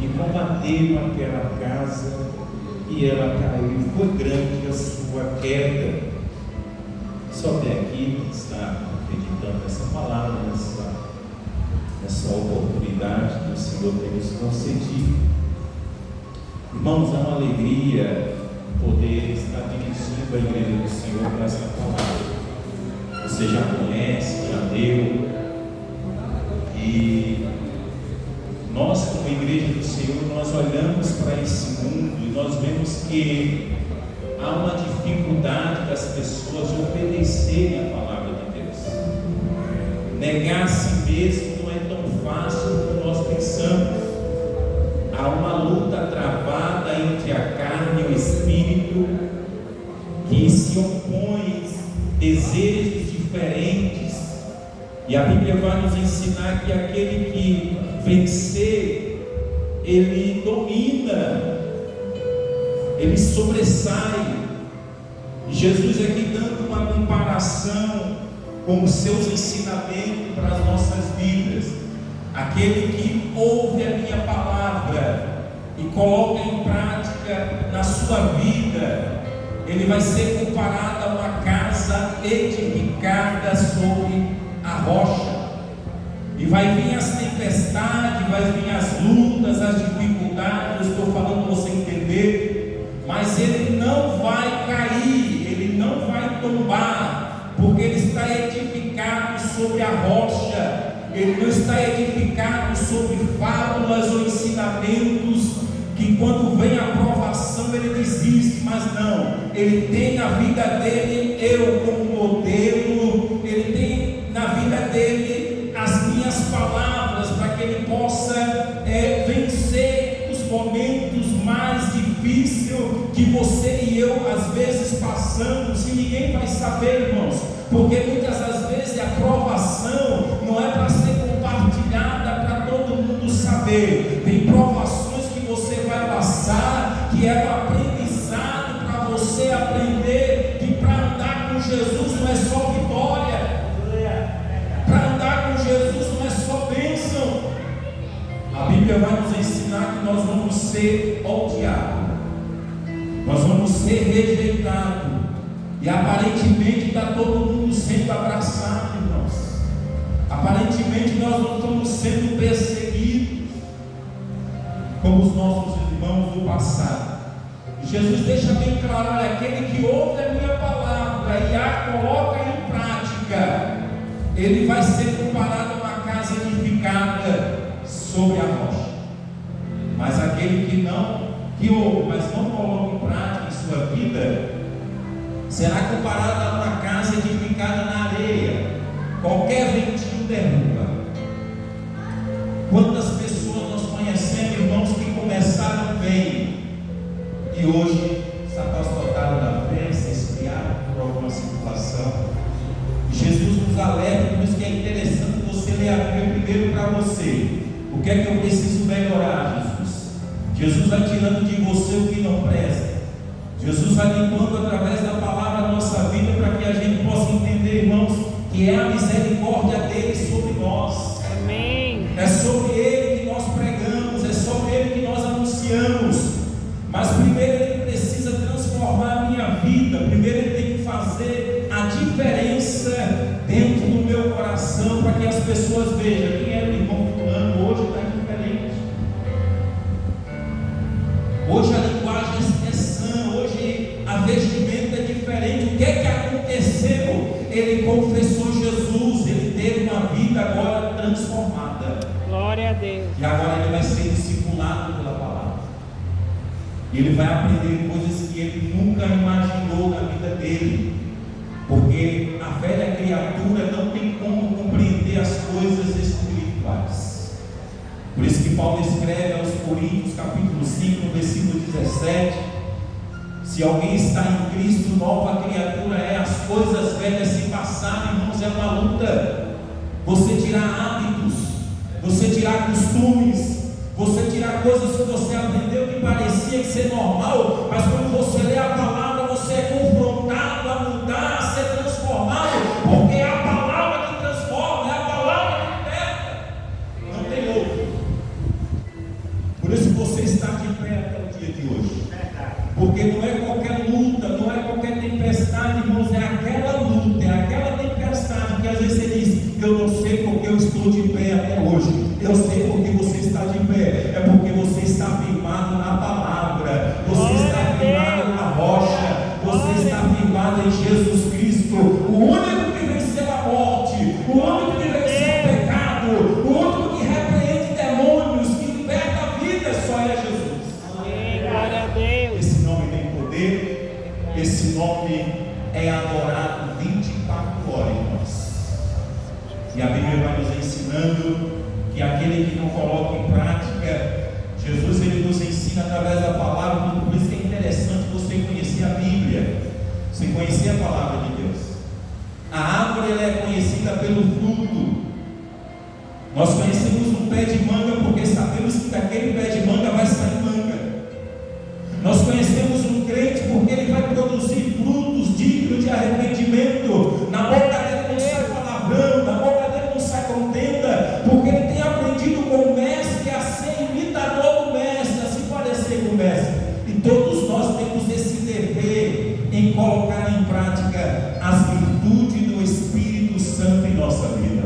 que combateram aquela casa e ela caiu. Foi grande a sua queda. Só até aqui está acreditando nessa palavra, nessa oportunidade que o Senhor tem nos concedido. Irmãos, é uma alegria poder estar dirigindo a igreja do Senhor com essa palavra. Você já conhece, já leu, e nós, como igreja do Senhor, nós olhamos para esse mundo e nós vemos que há uma dificuldade das pessoas obedecerem a palavra de Deus. Negar a si mesmo não é tão fácil como nós pensamos. Há uma luta travada entre a carne e o espírito, que se opõem desejos diferentes, e a Bíblia vai nos ensinar que aquele que vencer, ele domina, ele sobressai. E Jesus aqui dando uma comparação com os seus ensinamentos para as nossas vidas. Aquele que ouve a minha palavra e coloca em prática na sua vida, ele vai ser comparado a uma casa edificada sobre a rocha. E vai vir as tempestades, vai vir as lutas, as dificuldades. Estou falando para você entender, mas ele não vai cair, ele não vai tombar, porque ele está edificado sobre a rocha. Ele não está edificado sobre fábulas ou ensinamentos que quando vem a provação ele desiste, mas não, ele tem na vida dele eu como modelo, ele tem na vida dele as minhas palavras para que ele possa vencer os momentos mais difíceis que você e eu às vezes passamos, e ninguém vai saber, irmãos, porque muitas das vezes a provação não é para ser compartilhada para todo mundo saber. Tem provações que você vai passar, que é um aprendizado para você aprender que para andar com Jesus não é só vitória, para andar com Jesus não é só bênção. A Bíblia vai nos ensinar que nós vamos ser odiados, nós vamos ser rejeitados, e aparentemente está todo mundo sendo abraçado, irmãos. Aparentemente nós não estamos sendo perseguidos como os nossos irmãos do passado. E Jesus deixa bem claro: olha, aquele que ouve a minha palavra e a coloca em prática, ele vai ser comparado a uma casa edificada sobre a rocha. Mas aquele que ouve, mas não coloca em prática em sua vida, será comparado a uma casa edificada na areia. Qualquer ventinho derruba. Quantas pessoas nós conhecemos, irmãos, que começaram bem e hoje se afastaram da fé, se esfriaram por alguma situação. Jesus nos alerta, por isso que é interessante você ler a Bíblia primeiro para você. O que é que eu preciso melhorar, Jesus? Jesus vai tirando de você o que não presta. Jesus vai limpando através da palavra a nossa vida, para que a gente possa entender, irmãos, que é a misericórdia dele sobre nós. Amém. É sobre ele que nós pregamos, é sobre ele que nós anunciamos. Mas primeiro ele precisa transformar a minha vida. Primeiro ele tem que fazer a diferença dentro do meu coração, para que as pessoas vejam quem era o irmão fulano, hoje está diferente. Hoje a linguagem é sã, hoje a vestimenta é diferente. O que é que aconteceu? Ele confessou Jesus, ele teve uma vida agora transformada. Glória a Deus. E agora ele vai ser discipulado pela palavra. E ele vai aprender coisas que ele nunca imaginou na vida dele. Porque a velha criatura não tem como compreender as coisas espirituais. Por isso que Paulo escreve aos Coríntios, capítulo 5, versículo 17: se alguém está em Cristo, nova criatura é. As coisas velhas se passaram, irmãos, é uma luta. Você tirar hábitos, você tirar costumes, você tirar coisas que você aprendeu que parecia que ser normal, mas quando você lê a palavra, você é confrontado a mudar, a ser transformado, porque é a palavra que transforma, é a palavra que liberta, não tem outro. Por isso você está de pé até o dia de hoje. Porque não é qualquer luta, não é qualquer tempestade, irmãos, é aquela luta, é aquela tempestade que às vezes você diz: eu não sei porque eu estou de pé até hoje. Eu sei porque você está de pé, é porque você está firmado na palavra, você está firmado na rocha, você está firmado em Jesus Cristo, o único que venceu a morte, o único que venceu o pecado, o único que repreende demônios, que liberta a vida, só é Jesus. Amém, glória a Deus. Esse nome tem poder, esse nome é adorado 24 horas em nós. E a Bíblia vai nos ensinando que aquele que não coloca em prática, Jesus ele nos ensina através da palavra. Por isso que é interessante você conhecer a Bíblia, você conhecer a palavra de Deus. A árvore ela é conhecida pelo fruto. Nós conhecemos um pé de manga porque sabemos que daquele pé de manga vai sair manga. Nós conhecemos um crente porque ele vai produzir frutos dignos de arrependimento. Na boca dele não sai palavrão, na boca dele não sai contenda, porque ele tem aprendido com o mestre a ser imitador do mestre, a se parecer com o mestre. E todos nós temos esse dever em colocar em prática as virtudes do Espírito Santo em nossa vida.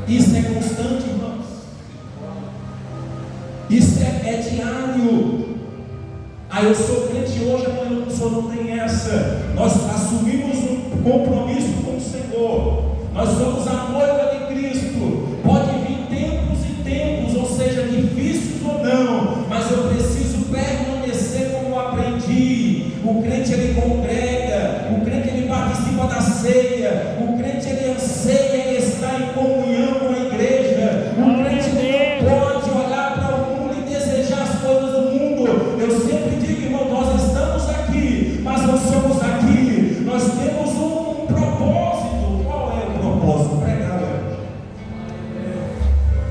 Isso é constante, irmãos. Isso é diário. Eu sou crente hoje, amanhã o senhor não tem essa. Nós assumimos um compromisso com o Senhor. Nós somos a noiva de Cristo. Pode vir tempos e tempos, ou seja, difíceis ou não, mas eu preciso permanecer como eu aprendi. O crente ele congrega, o crente ele participa da ceia, o crente ele anseia em estar em comunhão com a igreja. O crente não pode olhar para o mundo e desejar as coisas do mundo. Eu sempre digo, irmão, nós estamos aqui, mas não somos aqui. Nós temos um propósito. Qual é o propósito? Pregar.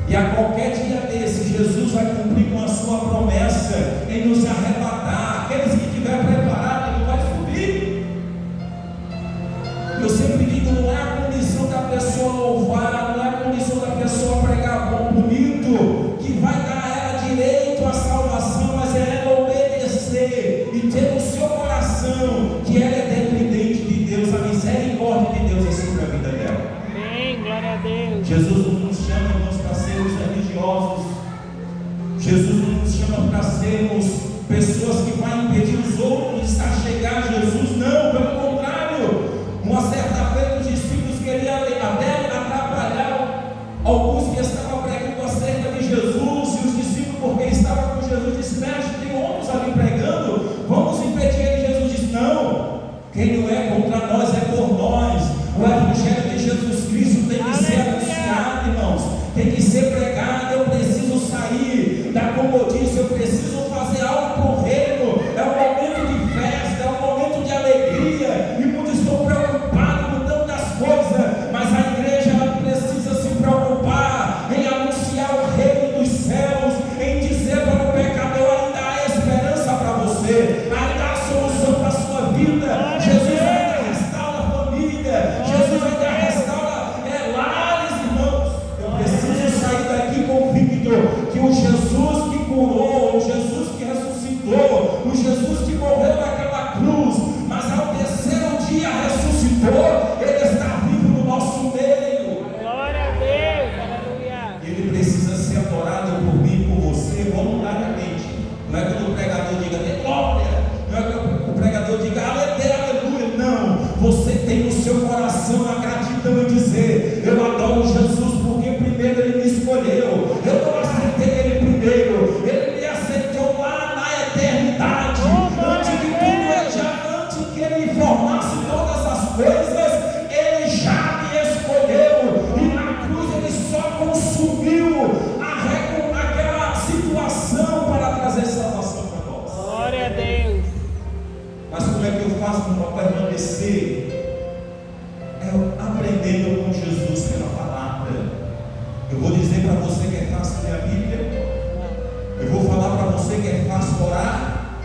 E a qualquer dia desse, Jesus vai cumprir com a sua promessa em nos arrebatar. Aqueles que estiver preparado, ele vai subir. Eu sempre digo, não é a condição da pessoa louvar, não é a condição da pessoa pregar bom, bonito, que vai dar a ela direito à salvação, mas é ela obedecer e ter no seu coração que ela é dependente de Deus, a misericórdia de Deus é sobre a vida dela. Amém, glória a Deus. Jesus não nos chama, irmãos, para sermos religiosos. Jesus não nos chama para sermos pessoas que vão impedir os outros de chegar a Jesus. Não, pelo contrário. Uma certa feita os discípulos queriam até atrapalhar alguns que estavam pregando acerca de Jesus, e os discípulos, porque estavam com Jesus, disseram: mestre, tem outros ali pregando, vamos impedir ele. Jesus disse: não, quem não é contra nós é por nós. O evangelho de Jesus Cristo tem que ser anunciado, irmãos, tem que ser pregado. Eu preciso sair da comodice, eu preciso fazer algo para o reino. É um momento de festa, é um momento de alegria, e muitos estão preocupados com tantas coisas, mas a igreja ela precisa se preocupar em anunciar o reino dos céus, em dizer para o pecador: ainda há esperança para você, ainda há solução para a sua vida. Jesus ainda restaura a família, Jesus ainda restaura lares, irmãos. Eu preciso sair daqui convicto que o Jesus que curou, o Jesus que ressuscitou, o Jesus que morreu naquela cruz, mas ao terceiro dia ressuscitou, ele está vivo no nosso meio. Glória a Deus, aleluia. Ele precisa ser adorado por mim e por você voluntariamente. Não é quando o pregador diga "dê glória", não é quando o pregador diga aleluia. Não, você tem no seu coração a gratidão e dizer: eu adoro Jesus porque primeiro ele me escolheu. Eu não aceitei ele primeiro, ele me aceitou lá na eternidade. Antes de tudo, antes que ele formasse todas as coisas, ele já me escolheu. E na cruz ele só consumiu aquela situação para trazer salvação para nós. Glória a Deus. Mas como é que eu faço para permanecer? É aprendendo com Jesus pela palavra. Eu vou dizer para você que é fácil ler a Bíblia, eu vou falar para você que é fácil orar,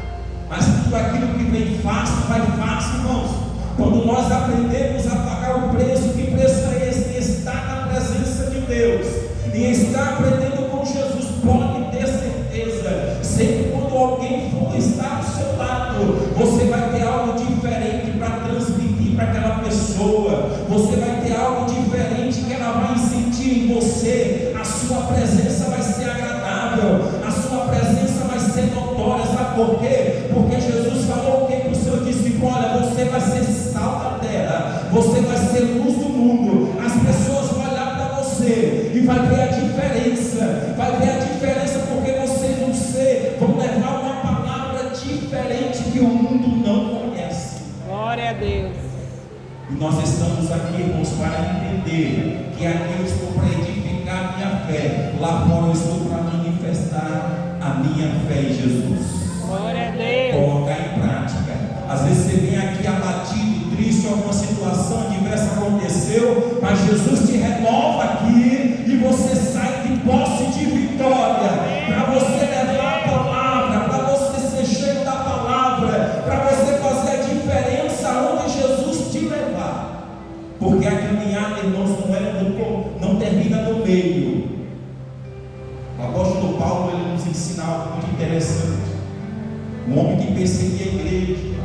mas tudo aquilo que vem fácil, vai fácil, irmãos. Quando nós aprendemos a pagar o preço, que preço é esse? Estar na presença de Deus e estar aprendendo com Jesus, pode ter certeza vai ver a diferença. Vai ver a diferença porque vocês vão levar uma palavra diferente que o mundo não conhece. Glória a Deus. E nós estamos aqui, irmãos, para entender que aqui eu estou para edificar a minha fé, lá fora eu estou para manifestar a minha fé em Jesus. Glória a Deus. Colocar em prática. Às vezes você vem aqui abatido, triste, alguma situação adversa aconteceu, mas Jesus te renova aqui e você sai de posse de vitória, para você levar a palavra, para você ser cheio da palavra, para você fazer a diferença onde Jesus te levar. Porque a caminhada, irmãos, não termina no meio. O apóstolo Paulo, ele nos ensina algo muito interessante. Um homem que perseguia a igreja,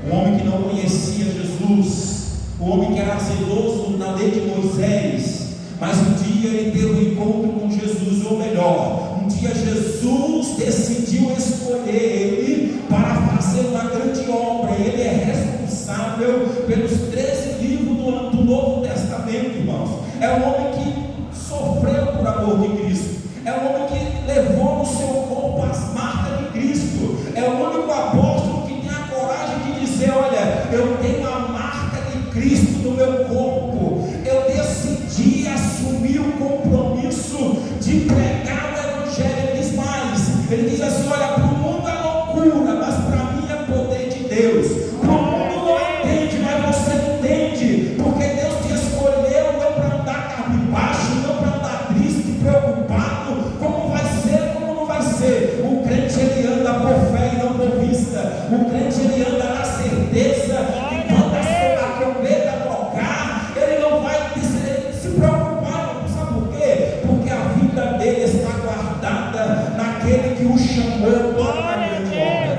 um homem que não conhecia Jesus, um homem que era zeloso na lei de Moisés, mas um dia ele teve um encontro com Jesus, ou melhor, um dia Jesus decidiu escolher ele para fazer uma grande obra. Ele é responsável pelos 13 livros do Novo Testamento, irmãos. É um homem que sofreu por amor de Cristo, é um homem que levou no seu corpo as marcas de Cristo, é o único apóstolo que tem a coragem de dizer: olha, eu tenho a marca de Cristo no meu corpo. Eu decidi assumir o compromisso de pregar o Evangelho. Ele diz mais, ele diz assim: olha, para o mundo é loucura, mas para mim é poder de Deus. Para o mundo não entende, mas você entende, porque Deus te escolheu não para andar cabisbaixo, não para andar triste, preocupado, como vai ser, como não vai ser. O crente, ele anda por fé e não por vista. O crente, ele anda na certeza de quando a trombeta tocar, ele não vai se preocupar. Sabe por quê? Porque a vida dele está guardada naquele que o chamou para uma grande obra.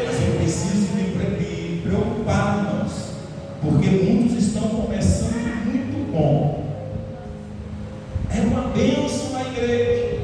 Mas eu preciso me preocupar, irmãos, porque muitos estão começando muito bom. É uma bênção na igreja,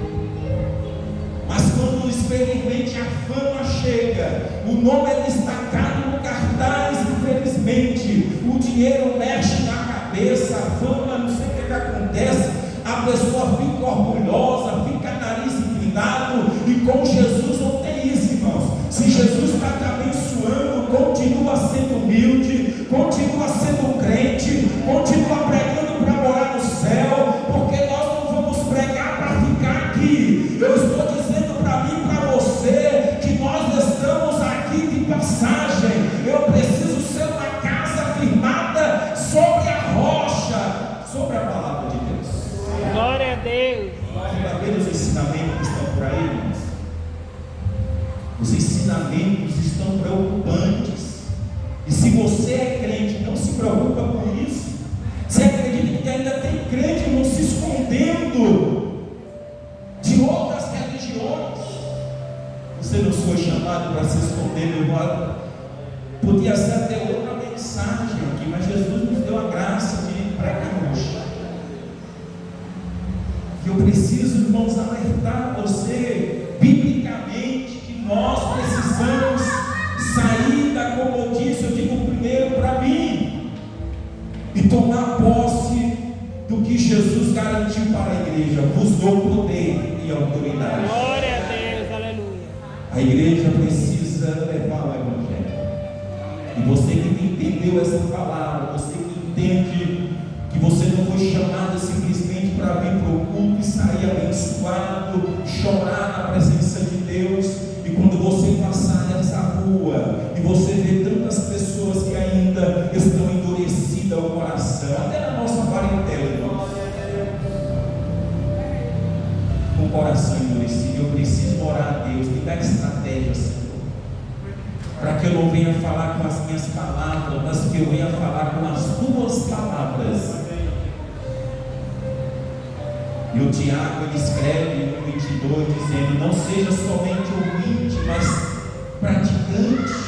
mas quando infelizmente a fama chega, o nome é destacado no cartaz, infelizmente o dinheiro mexe na cabeça, a fama, não sei o que acontece, a pessoa fica orgulhosa, fica nariz inclinado, e com Jesus não tem isso, irmãos. Se Jesus está te abençoando, continua sendo humilde, continua sendo crente, continua pregando para morar no céu, porque nós não vamos pregar para ficar aqui. Eu estou dizendo para mim e para você que nós estamos aqui de passagem. Eu preciso ser uma casa firmada sobre a rocha, sobre a palavra de Deus. Glória a Deus. Para ver os ensinamentos que estão por aí, irmãos. Os ensinamentos estão preocupantes. E se você é crente, não se preocupa com isso. Você acredita que ainda tem crente, irmão, se escondendo de outras religiões? Você não foi chamado para se esconder, meu irmão. Podia ser até outra mensagem aqui, mas Jesus nos deu a graça de pregar hoje. Que eu preciso, irmãos, alertar você biblicamente que nós precisamos sair da comodice, eu digo primeiro para mim, e tomar posse do que Jesus garantiu para a igreja. Vos dou poder e autoridade. Glória a Deus, aleluia. A igreja precisa levar o Evangelho. E você que entendeu essa palavra, você que entende que você não foi chamado simplesmente para vir para o culto e sair abençoado, chorar na presença de Deus. E quando você passar nessa rua e você vê tantas pessoas que ainda estão endurecidas ao coração, até na nossa parentela, irmãos, com o coração endurecido, eu preciso orar a Deus, me dá estratégia, Senhor, para que eu não venha falar com as minhas palavras, mas que eu venha falar com as tuas palavras. E o Tiago, ele escreve no 22, dizendo: não seja somente ouvinte, mas praticante.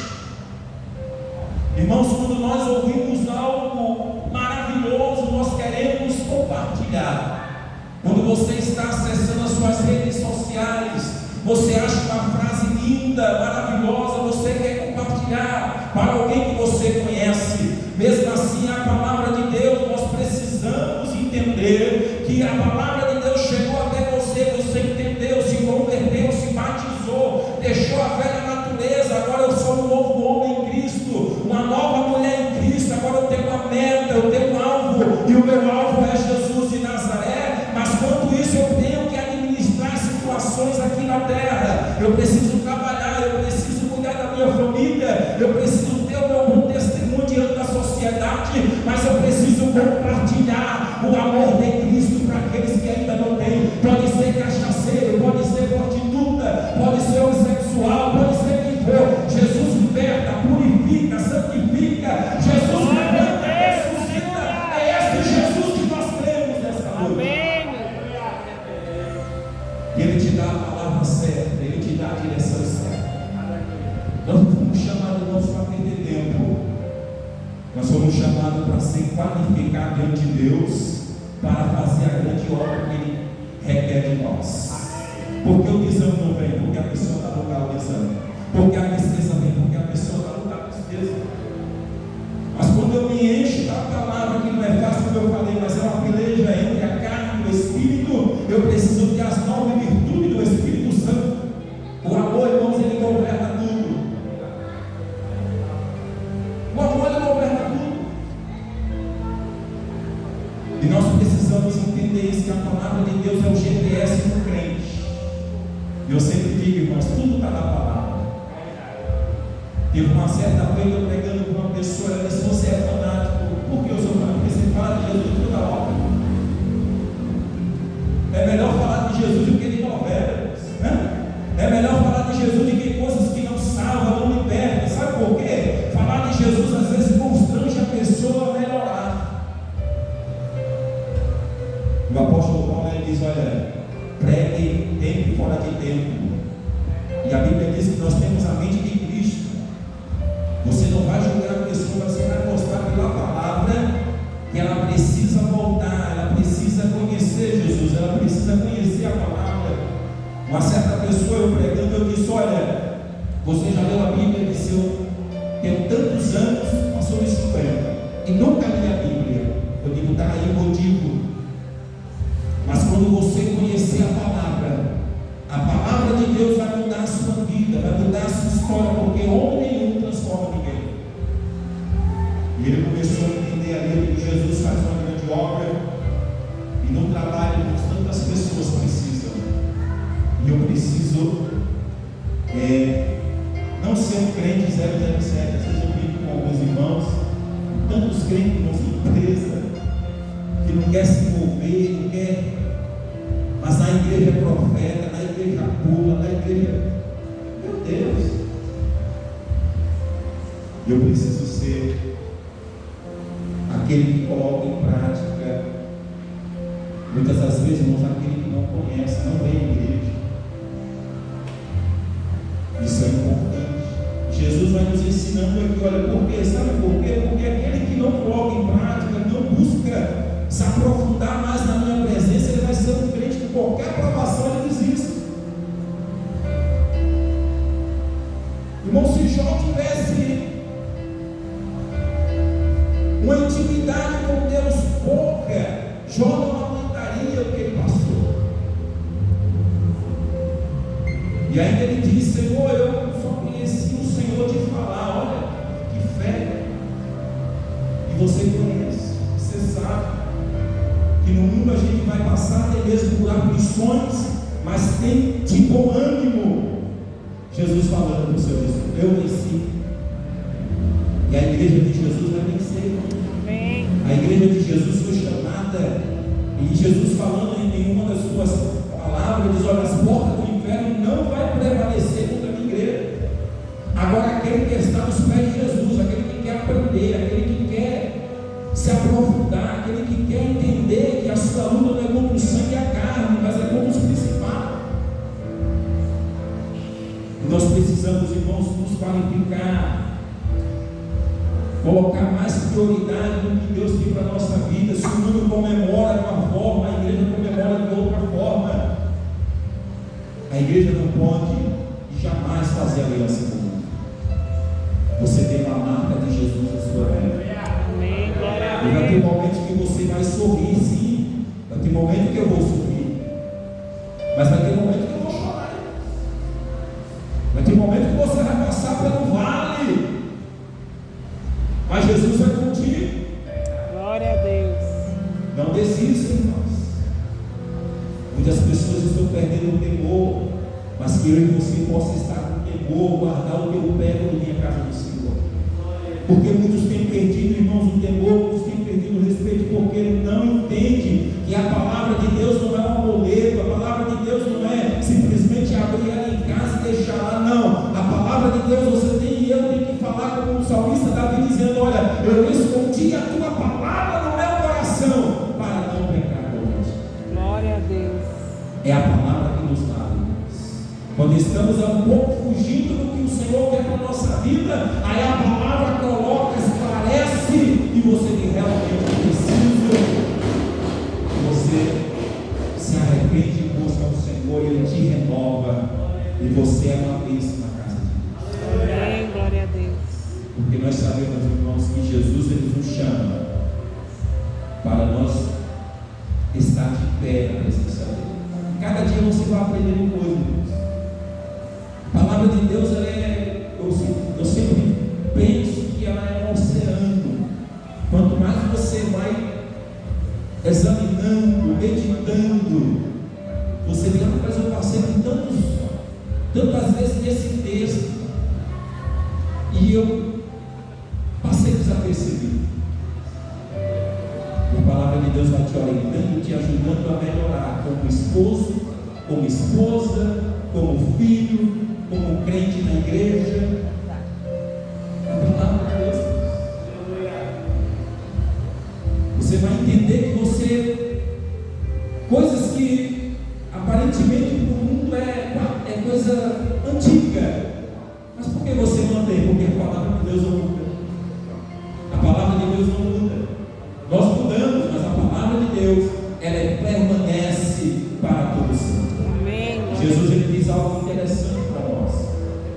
Irmãos, quando nós ouvimos algo maravilhoso, nós queremos compartilhar. Quando você está acessando as suas redes sociais, você acha uma frase linda, maravilhosa, você quer compartilhar para alguém que você conhece. Mesmo assim, a palavra de Deus, nós precisamos entender situações aqui na terra. Eu preciso trabalhar, eu preciso cuidar da minha família, eu preciso ter o meu bom testemunho diante da sociedade, mas eu preciso compartilhar o amor de Cristo para aqueles que ainda não têm. Pode ser cachaceiro, pode ser prostituta, pode ser homossexual, pode ser quem for. Jesus liberta, purifica, santifica. Jesus levanta, ressuscita. É esse Jesus que nós cremos nessa noite. Amém. Ele te dá a palavra certa, Ele te dá a direção certa. Nós não fomos chamados não para perder tempo, nós fomos chamados para ser qualificados diante de Deus, para fazer a grande obra que Ele requer de nós. Porque o desânimo não vem, porque a pessoa está no lugar do desânimo. Porque a tristeza vem, porque a pessoa está no lugar da tristeza. Mas quando eu me encho da palavra, que não é fácil, como eu falei, mas é uma peleja entre a carne e o Espírito, eu preciso ter as 9 virtudes do Espírito Santo. O amor, irmãos, ele governa tudo. O amor, ele governa tudo. E nós precisamos entender isso, que a palavra de Deus é o GPS do crente. E eu sempre digo, irmãos, tudo está na palavra. Teve uma certa feita eu pregando com uma pessoa, ela disse: você é fanático. Por que eu sou fanático? Porque você fala de Jesus toda hora. É melhor falar de Jesus do que de novelas, né? É melhor falar de Jesus do que coisas que não salvam, não libertam. Sabe por quê? Falar de Jesus às vezes constrange a pessoa a melhorar. O apóstolo Paulo, ele diz: olha, pregue tempo e fora de tempo. E a Bíblia diz que nós temos a mente de Cristo. Você não vai julgar a pessoa, você vai mostrar pela palavra que ela precisa voltar, ela precisa conhecer Jesus, ela precisa conhecer a palavra. Uma certa pessoa, eu pregando, eu disse: olha, você já leu a Bíblia? Disse: eu tenho tantos anos, passou de 50, e nunca li a Bíblia. Eu digo: está aí o motivo. Mas quando você conhecer a palavra de Deus vai mudar a sua vida, vai mudar a sua história, porque homem nenhum transforma ninguém. E ele começou a entender ali que Jesus faz uma grande obra, e no trabalho tantas pessoas precisam. E eu preciso não ser um crente 007. Às vezes eu brinco com alguns irmãos, tantos crentes nas empresas, que não quer se envolver, não quer, mas na igreja é profeta, na igreja pula, na igreja, meu Deus, eu preciso ser aquele que coloca em prática. Muitas das vezes, irmãos, aquele que não conhece, não vem à igreja. Isso é importante. Jesus vai nos ensinando aqui, olha, por quê? Sabe por quê? Porque aquele que não coloca em prática, não busca se aprofundar mais na minha presença, ele vai ser um crente que qualquer aprovação ele desista. Irmão, se Jó tivesse uma intimidade com Deus pouca, Jó não aguentaria o que ele passou. E ainda ele disse: Senhor, eu só conheci o Senhor de falar. Olha, que fé. E você conhece, você sabe que no mundo a gente vai passar até mesmo por aflições, mas tem de bom ânimo. Jesus falando para o seu discípulo: eu venci. E a igreja de Jesus vai vencer. Amém. A igreja de Jesus foi chamada, e Jesus falando em uma das suas palavras, ele diz: olha, as portas do inferno não vai prevalecer contra a minha igreja. Agora aquele que está nos pés de Jesus, aquele que quer aprender, aquele que quer se aprofundar, aquele que quer entender que a sua luta não é contra o sangue e a carne, mas é contra os principados. Nós precisamos, irmãos, nos qualificar, colocar mais prioridade no que Deus tem para a nossa vida. Se o mundo comemora de uma forma, a igreja comemora de outra forma. A igreja não pode jamais fazer aliança com o mundo. Você tem uma marca de Jesus na sua vida. Amém. Glória a E vai ter Deus. momentos que você vai sorrir, sim. Vai ter momentos que eu vou sorrir. Mas vai ter momentos que eu vou chorar. Vai ter momentos que você vai passar pelo vale. Mas Jesus vai contigo. Glória a Deus. Não desista, irmãos. Muitas pessoas estão perdendo o temor. mas que eu e você possa estar com temor, guardar o teu pé quando vem à casa do Senhor. Porque muitos têm perdido, irmãos, o temor, muitos têm perdido o respeito, porque não entendem que a palavra de Deus não é um amuleto, a palavra de Deus não é simplesmente abrir ela em casa e deixar lá, não. A palavra de Deus, você tem e eu tenho que falar como o salmista Davi dizendo: olha, eu escondi a tua palavra no meu coração para não pecar contra ti. Glória a Deus. É a palavra que nos dá, irmãos. Quando estamos um pouco fugindo do que o Senhor quer para a nossa vida, aí a palavra coloca, esclarece, e você tem realmente precisa. Você se arrepende e busca o Senhor, e Ele te renova, e você é uma bênção na casa de Deus. Amém, glória a Deus. Porque nós sabemos, irmãos, que Jesus Ele nos chama para nós estar de pé na presença dEle. Cada dia você vai aprendendo coisas, irmãos. A palavra de Deus, ela eu sempre penso que ela é um oceano. Quanto mais você vai examinando, meditando, você vê, mas eu passei por tantas vezes nesse texto, e eu passei desapercebido. A palavra de Deus vai te orientando, te ajudando a melhorar como esposo, como esposa, como filho, como crente na igreja. A palavra de Deus, você vai entender que você, coisas que aparentemente no mundo é coisa antiga, mas por que você mantém? Porque a palavra de Deus não muda. A palavra de Deus não muda. Nós mudamos, mas a palavra de Deus, ela permanece para todo sempre. Amém. Jesus ele diz algo interessante para nós: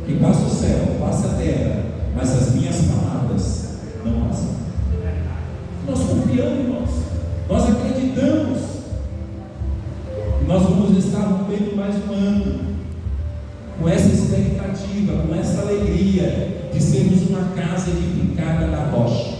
que passa o céu, passa a terra, mas as minhas palavras não passam. Nós confiamos, irmãos, nós acreditamos, e nós vamos estar vivendo mais um ano com essa expectativa, com essa alegria de sermos uma casa edificada na rocha,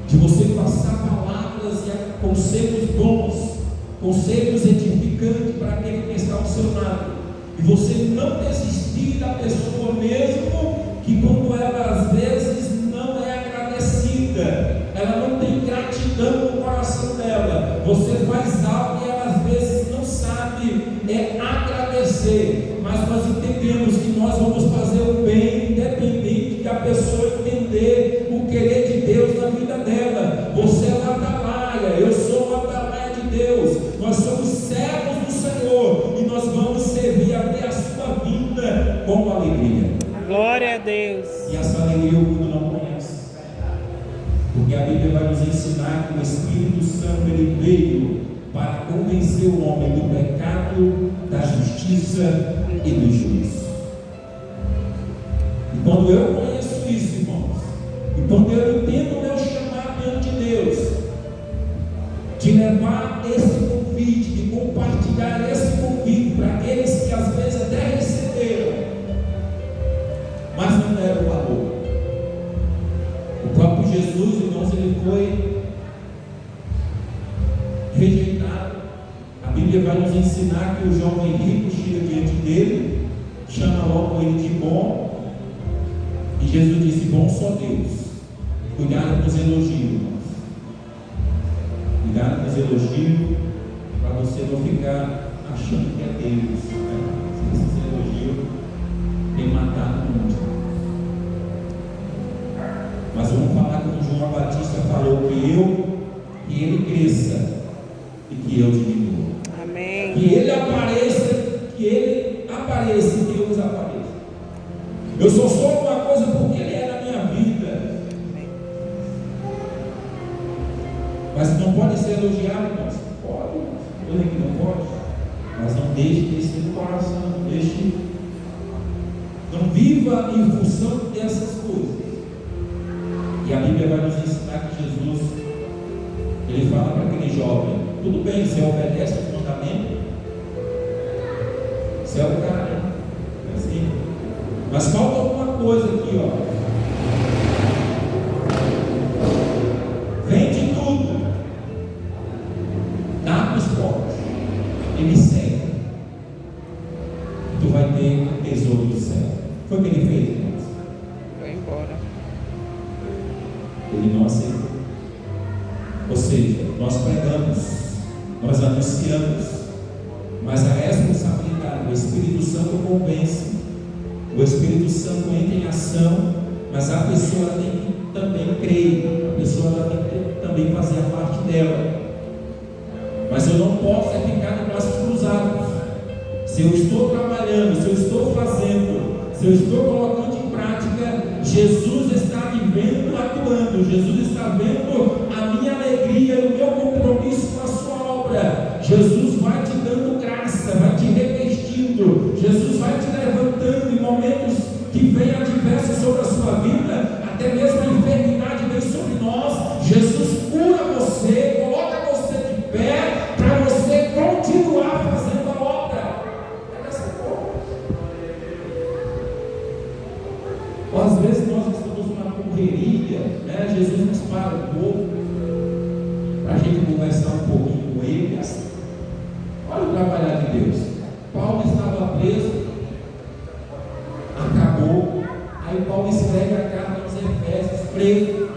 de você passar palavras e conselhos bons, conselhos edificantes para aquele que está ao seu lado, e você não desistir da pessoa mesmo que quando ela às vezes não é agradecida, ela não tem gratidão no coração dela, você faz algo e ela às vezes não sabe agradecer, mas nós entendemos que nós vamos fazer o bem, independente da pessoa entender o querer de Deus na vida dela. Você é o atalaia, eu sou o atalaia de Deus, nós somos servos do Senhor, e nós vamos servir até a sua vinda com alegria. Glória a Deus. E essa alegria o mundo não conhece, porque a Bíblia vai nos ensinar que o Espírito Santo ele veio para convencer o homem do pecado, da justiça e do juízo. E quando eu conheço isso, irmãos, e quando eu entendo o meu chamado diante de Deus, de levar esse convite, de compartilhar esse convite para aqueles que às vezes até receberam, mas não deram valor. O próprio Jesus, irmãos, ele foi rejeitado. A Bíblia vai nos ensinar que o jovem rico chega diante dele, chama logo ele de bom, e Jesus disse: bom só Deus. Cuidado com os elogios, irmãos. Cuidado com os elogios, para você não ficar achando que é Deus, né? Esses elogios têm matado muito. Mas vamos falar como João Batista falou: que ele cresça e que eu diminua. Amém. Que ele apareça e Deus apareça. Eu só sou uma coisa porque ele é na minha vida. Mas não pode ser elogiado, irmãos? Pode, eu nem que não pode. Mas não deixe descer do coração, não viva em função dessas coisas. E a Bíblia vai nos ensinar que Jesus, ele fala para aquele jovem: tudo bem, você obedece ao mandamento, você é o cara, é assim, mas falta alguma coisa aqui, ó. Vende tudo, dá para os pobres e me segue. tu vai ter o tesouro do céu. Foi o que ele fez, irmãos? Vai embora. Ele não aceitou. Ou seja, nós pregamos, nós anunciamos, mas a responsabilidade, o Espírito Santo convence, o Espírito Santo entra em ação, mas a pessoa tem que também crer, a pessoa tem que também fazer a parte dela. Mas eu não posso ficar de braços cruzados. Se eu estou trabalhando, se eu estou fazendo, se eu estou colocando em prática, Jesus está me vendo atuando, Jesus está vendo a minha alegria, o meu compromisso com a sua obra. Jesus vai te dando graça, vai te revestindo, Jesus vai te levantando em momentos que vem adversos sobre a sua vida, até mesmo a enfermidade vem sobre nós. Jesus cura você, coloca você de pé, para você continuar fazendo a obra. É dessa forma. Às vezes nós estamos numa correria, né? Jesus nos para um pouco, para a gente conversar um pouquinho com Ele. Olha o trabalhar de Deus. Paulo estava preso, acabou. Aí Paulo escreve a carta aos Efésios, preso.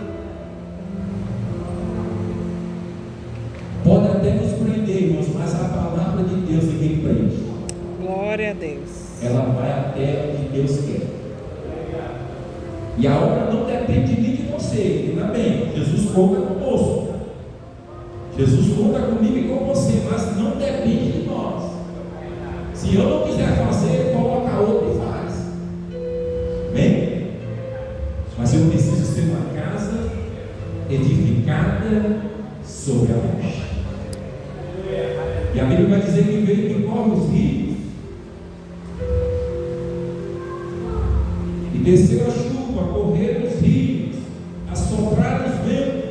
Pode até nos prender, irmãos, mas a palavra de Deus é quem prende. Glória a Deus. Ela vai até onde Deus quer. E a obra não depende de mim e de você. Ainda bem, Jesus conta conosco. Jesus conta comigo e com você, mas não depende de nós. Se eu não quiser fazer, coloca outro e faz. Bem? Mas eu preciso ser uma casa edificada sobre a rocha. E a Bíblia vai dizer que veio que corre os rios e desceu a chuva, correram os rios, assopraram os ventos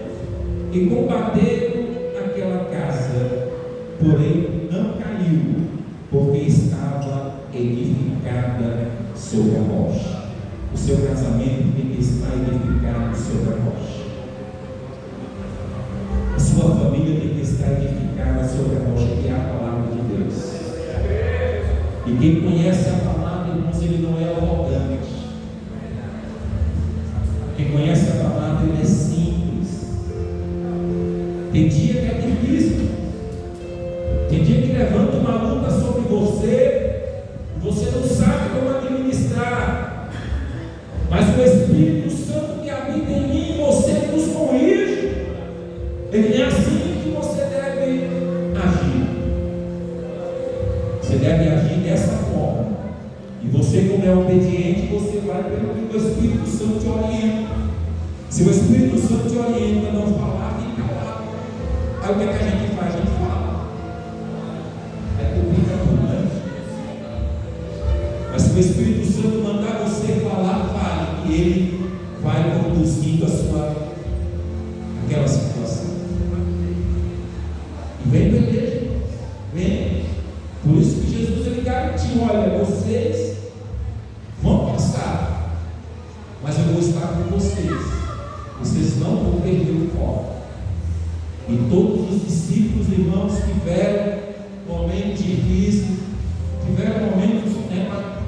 e combateram aquela casa, porém não caiu, porque estava edificada sobre a rocha. O seu casamento tem que estar edificado sobre a rocha. A sua família tem que estar edificada sobre a rocha, que é a palavra de Deus. E quem conhece a palavra, irmãos, ele não é arrogante. Quem conhece a palavra, ele é simples. Tem dia que é difícil. Tem dia que levanta uma luta sobre você, e você não sabe como administrar. Mas o Espírito Santo que habita em mim e você nos corrige. Ele é assim que você deve agir. Você deve agir dessa forma. E você, como é obediente, você vai pelo que o Espírito Santo te orienta. Se o Espírito Santo te orienta, não falar, fica calado. Aí o que é que a gente faz? A gente fala. Aí publica tudo, né? Mas se o Espírito Santo mandar você falar, fale, que ele vai conduzindo aquela situação. E vem para a igreja, vem. Por isso que Jesus ele garantiu: olha, vocês vão passar, mas eu vou estar com vocês. Vocês não vão perder o foco. E todos os discípulos, irmãos, tiveram momentos difíceis, tiveram momentos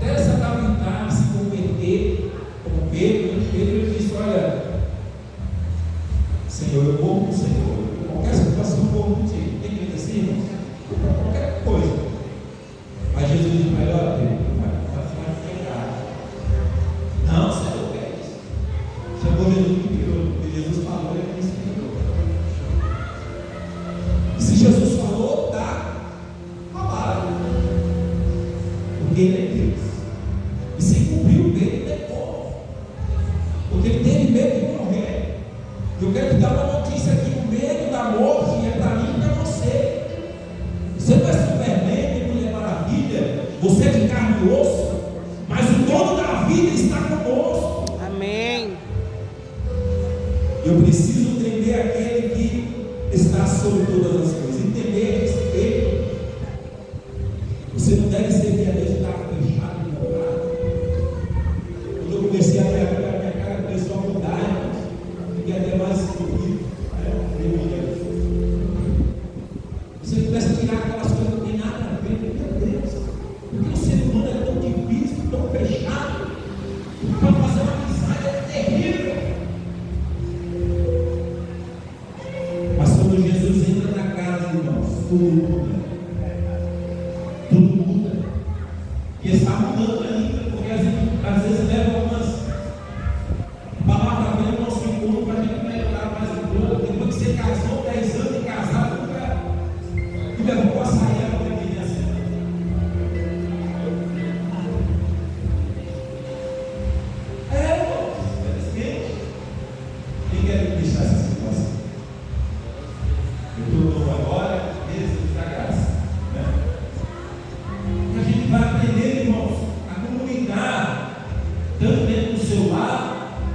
até se adaptar, se converter, como Pedro. Pedro disse: olha, Senhor, eu vou com o Senhor. Qualquer situação eu vou contigo. Tem que assim, irmãos? Qualquer coisa. Mas Jesus disse: melhor, Pedro, vai pegar. Não, Senhor, o que é isso? Chamou Jesus de pior. Jesus falou, ele disse que pior. Se Jesus falou, tá falado. Porque ele é Deus. E se cumpriu, ele levou. Porque ele teve medo de morrer. Eu quero te dar uma notícia aqui: o medo da morte é para mim e para você. Você não é Superman, Mulher Maravilha, você é de carne e osso, mas o dono da vida está conosco. Amém. Eu preciso entender aquele que está sobre todas as coisas, entender respeito. Você não deve servir a Deus de estar fechado e comprado. Quando eu comecei a pregar, a minha cara começou a mudar, fiquei até mais escondido. Você começa a tirar aquelas coisas que não tem nada a ver com Deus. Porque o ser humano é tão fechado. Para fazer uma amizade é terrível. Mas quando Jesus entra na casa, irmãos, tudo muda. Tudo muda. E está mudando ainda, porque às vezes leva algumas palavras para o nosso encontro para a gente melhorar mais um pouco. Depois que você casou, 10 anos de casado, nunca levou a sair a obediência. Quem quer deixar essa situação? Eu estou novo agora, mesmo da graça. Né? A gente vai aprender, irmãos, a comunicar, tanto dentro do seu lar,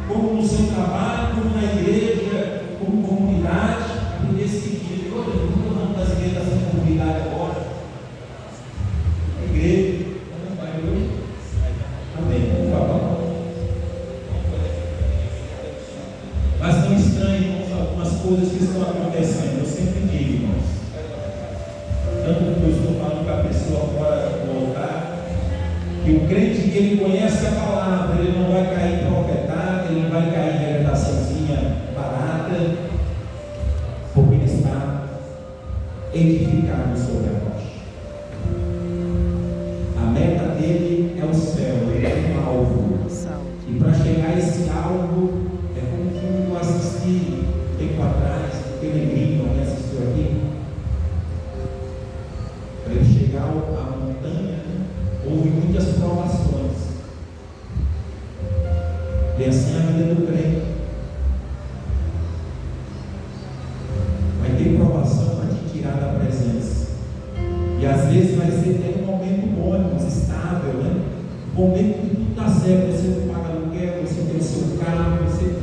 como no seu trabalho, como na igreja, como comunidade. Aprender esse sentido. Eu estou falando das igrejas da comunidade agora. A igreja, não vai hoje? Amém. Por favor. Mas não estranhe, irmãos, algumas coisas que estão acontecendo. Eu sempre digo, irmãos, tanto que eu estou falando para a pessoa fora do altar, que o crente que ele conhece a palavra, ele não vai cair em profetada, ele não vai cair em redaçãozinha barata, porque ele está edificado sobre a rocha. A meta dele é o céu, ele tem um alvo. E para chegar a esse alvo, é como eu assisti tempo atrás, Peregrino, alguém assistiu aqui? Para ele chegar à montanha, houve muitas provações. E assim é a vida do crente. Vai ter provação para te tirar da presença. E às vezes vai ser até um momento bom, irmãos, estável, né? Um momento que tudo está certo, você não paga aluguel, você tem o seu carro,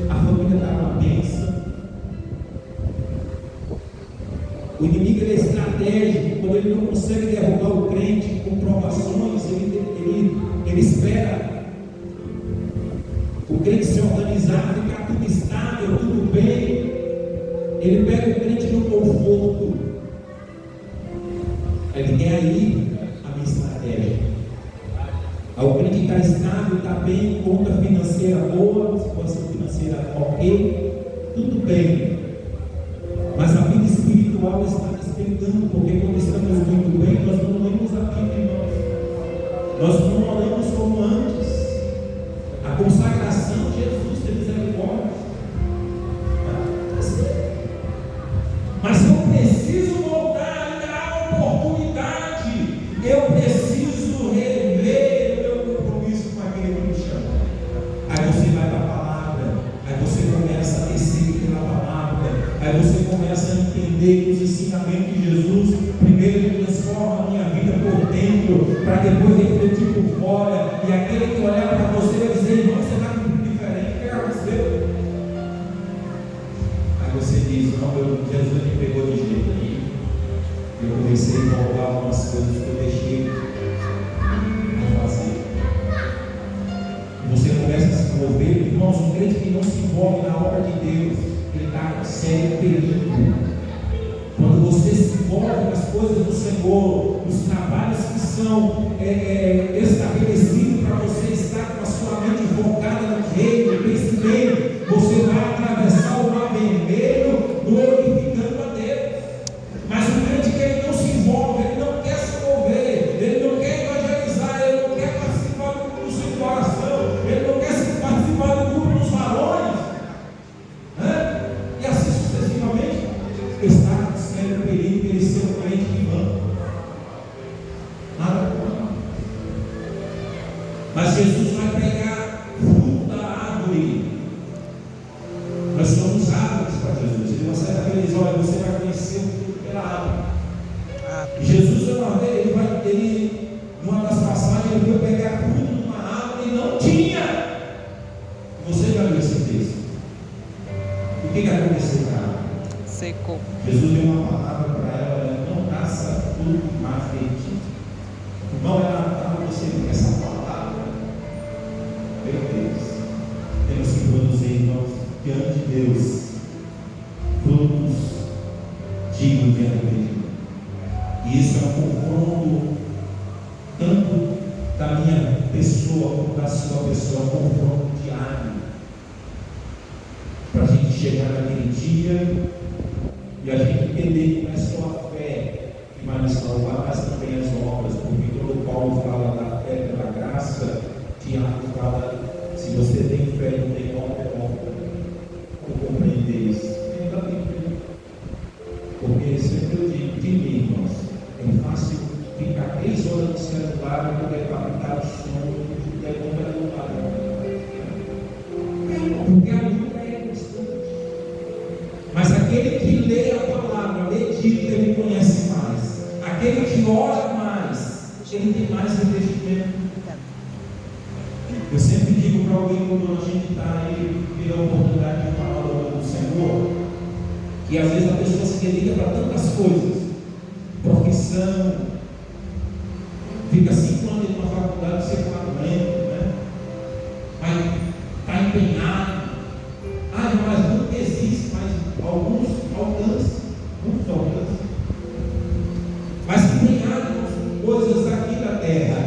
a família está uma bênção. O inimigo ele é estratégico, quando ele não consegue derrubar o crente com provações, ele espera o crente se organizar, ficar tudo estável, tudo bem. Ele pega o crente no conforto. Ele tem aí a minha estratégia. O crente está estável, está bem, conta financeira boa, situação financeira ok, tudo bem. Mas a vida espiritual está despertando, porque quando estamos muito bem, nós não lemos a Bíblia, irmãos. Nós não oramos como antes. A consagração de Jesus tem misericórdia. Mas eu preciso voltar, ainda há oportunidade. Eu preciso rever o meu compromisso com aquele que me chama. Aí você vai para a palavra, aí você começa a descer pela palavra, aí você começa a entender que os ensinamentos de Jesus, primeiro ele transforma a minha vida por dentro, para depois refletir por fora, e aquele que olhar para você vai dizer, irmão, você está muito diferente, o que aconteceu? Aí você diz, não, Jesus me pegou de jeito aí, eu comecei a voltar algumas coisas que eu deixei de fazer. Você começa a se envolver, irmãos, um crente que não se envolve na obra de Deus, ele está em sério perigo. Quando você se envolve nas coisas do Senhor, nos trabalhos que são estabelecidos para você estar com a sua mente focada no reino, pense bem, você vai atravessar o mar vermelho, glorificando a Deus. Mas o crente que ele não se envolve, ele não quer se mover, ele não quer evangelizar, ele não quer participar do grupo de oração, ele não quer participar do grupo dos varões, né? E assim sucessivamente, está em sério perigo ele ser um crente de banco. Nada contra. Mas Jesus vai pegar fruto da árvore. Nós somos árvores para Jesus. Ele vai sair daqueles, olha, você vai conhecer o fruto pela árvore. E Jesus, uma vez, numa das passagens, ele foi pegar fruto de uma árvore e não tinha. Você já viu esse texto? O que aconteceu com a árvore? Secou. Jesus deu uma palavra para ela, não caça fruto mais verde. Irmão, ela estava você com essa palavra. Meu Deus, temos que produzir, irmãos, diante de Deus, frutos dignos de arrependimento. E isso é um confronto tanto da minha pessoa da sua pessoa, um confronto diário, para a gente chegar naquele dia e a gente entender que não é só a fé que vai nos salvar, mas também as obras, porque quando Paulo fala da fé pela graça, Tiago fala: se você tem fé e não tem obra, é obra. Como compreender isso? Tenta Bíblia. Porque sempre eu digo, de mim, irmãos, é fácil ficar 3 horas no celular e poder captar o som e é bom para lutar. Porque a luta é constante. Mas aquele que lê a palavra, medita, ele conhece mais. Aquele que ora mais, ele tem mais investimento. Eu sempre digo para alguém, quando a gente está aí, tendo a oportunidade de falar do Senhor, que às vezes a pessoa se dedica para tantas coisas, profissão, fica 5 anos numa faculdade, você está doendo, né? Mas está empenhado. Mas não existe, mas alguns alcançam, muitos alcançam. Mas empenhado com coisas aqui da terra.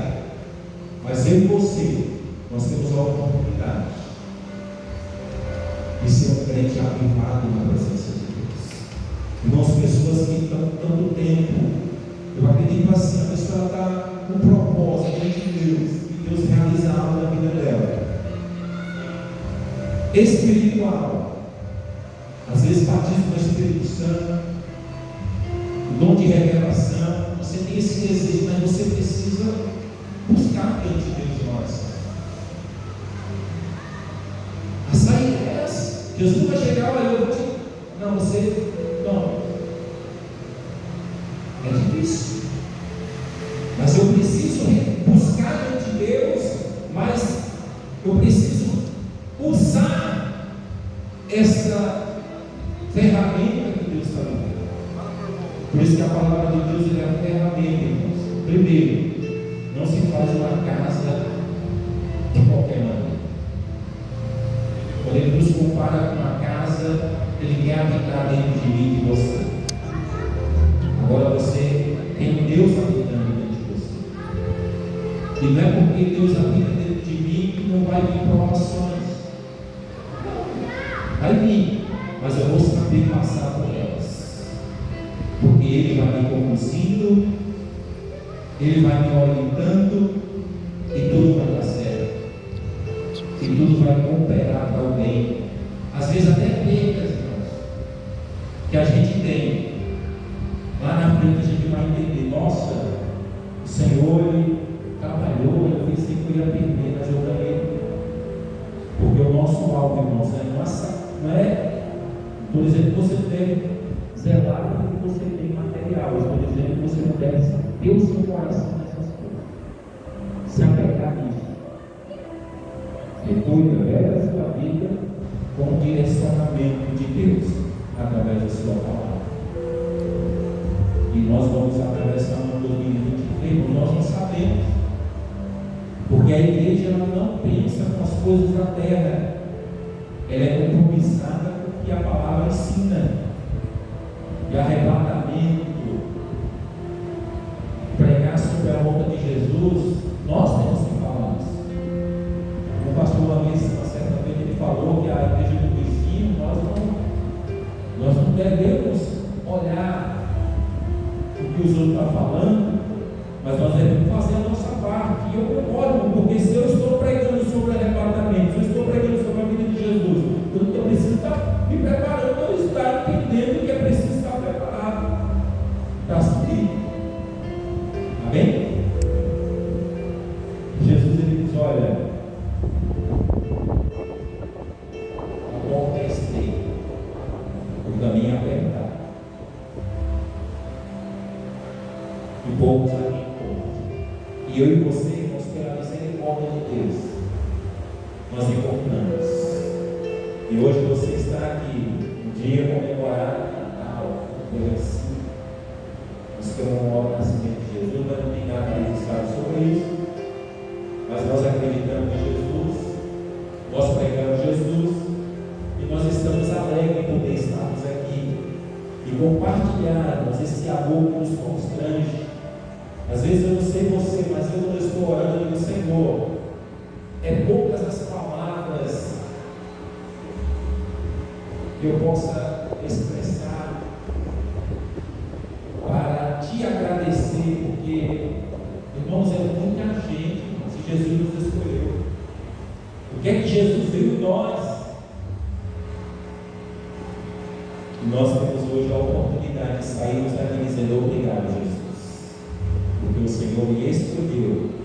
Mas eu e você, nós temos a oportunidade de ser um crente avivado na presença de Deus. Irmãos, pessoas que estão tanto tempo, eu acredito assim, a pessoa está com um propósito diante de Deus, e Deus realiza algo na vida dela. Espiritual, às vezes batismo no Espírito Santo, o dom de revelação, você tem esse desejo, mas você precisa buscar diante de Deus em oração. A saída é essa. Jesus não vai chegar, olha, eu vou te... Não, você... Não. É difícil. Mas eu preciso buscar diante de Deus, mas eu preciso usar essa ferramenta que Deus está me dando. Por isso que a palavra de Deus é uma ferramenta, irmãos. Primeiro, não se faz uma casa de qualquer maneira. Quando Ele nos compara com uma casa, Ele quer habitar dentro de mim e de você. Agora você tem Deus habitando dentro de você. E não é porque Deus habita dentro de mim que não vai vir provações. Vai vir, mas eu vou saber passar por elas. Porque Ele vai me conduzindo, Ele vai me orientando e tudo vai dar certo. E tudo vai cooperar para o bem. Às vezes até perdas, irmãos, que a gente tem. Lá na frente a gente vai entender, nossa, o Senhor Ele trabalhou, eu pensei que eu ia perder, mas eu ganhei. Porque o nosso alvo, irmãos, não é, por exemplo, que você deve zelar porque você tem material. Eu estou dizendo que você não deve ter o seu coração nessas coisas. Se apegar nisso. Cuida da sua vida com o direcionamento de Deus através da sua palavra. E nós vamos atravessar no 2023, nós não sabemos. Porque a igreja ela não pensa com as coisas da terra. Ela é compromissada com o que a palavra ensina. E arrebatamento, pregar sobre a volta de Jesus, nós temos que falar isso. O pastor uma certa vez, ele falou que a igreja do vizinho, nós não devemos olhar o que os outros estão falando, mas nós devemos fazer a nossa parte. E eu concordo, porque se eu estou pregando sobre arrebatamento, se eu estou pregando sobre a vida de Jesus, eu preciso estar me preparando, eu estar entendendo que é preciso estar preparado para subir. Amém? Jesus ele diz: olha, a porta é estreita, o caminho é apertado, e poucos aqui encontram. E eu e você, irmãos, pela misericórdia de Deus, nós encontramos. E hoje você está aqui, um dia comemorado Natal, coisa assim. Nós comemoramos o nascimento de Jesus, mas não tem nada registrado sobre isso. Mas nós acreditamos em Jesus, nós pregamos Jesus, e nós estamos alegres por poder estarmos aqui e compartilharmos esse amor que nos constrange. Às vezes eu não sei você, mas eu, quando estou orando, eu digo: Senhor, poucas as palavras que eu possa expressar para te agradecer, porque, irmãos, é muita gente se Jesus nos escolheu. O que é que Jesus viu em nós? E nós temos hoje a oportunidade de sairmos daqui dizendo obrigado, Jesus, porque o Senhor me escolheu.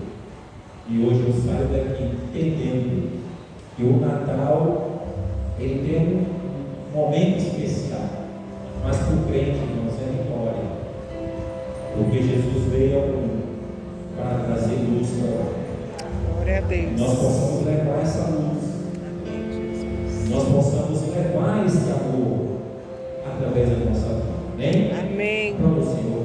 E hoje eu saio daqui entendendo que o Natal ele tem um momento especial, mas para o crente, irmãos, é vitória, porque Jesus veio ao mundo para trazer luz para o mundo. Glória a Deus. Nós possamos levar essa luz. Amém, Jesus. Nós possamos levar esse amor através da nossa vida. Amém? Amém. Vamos, Senhor.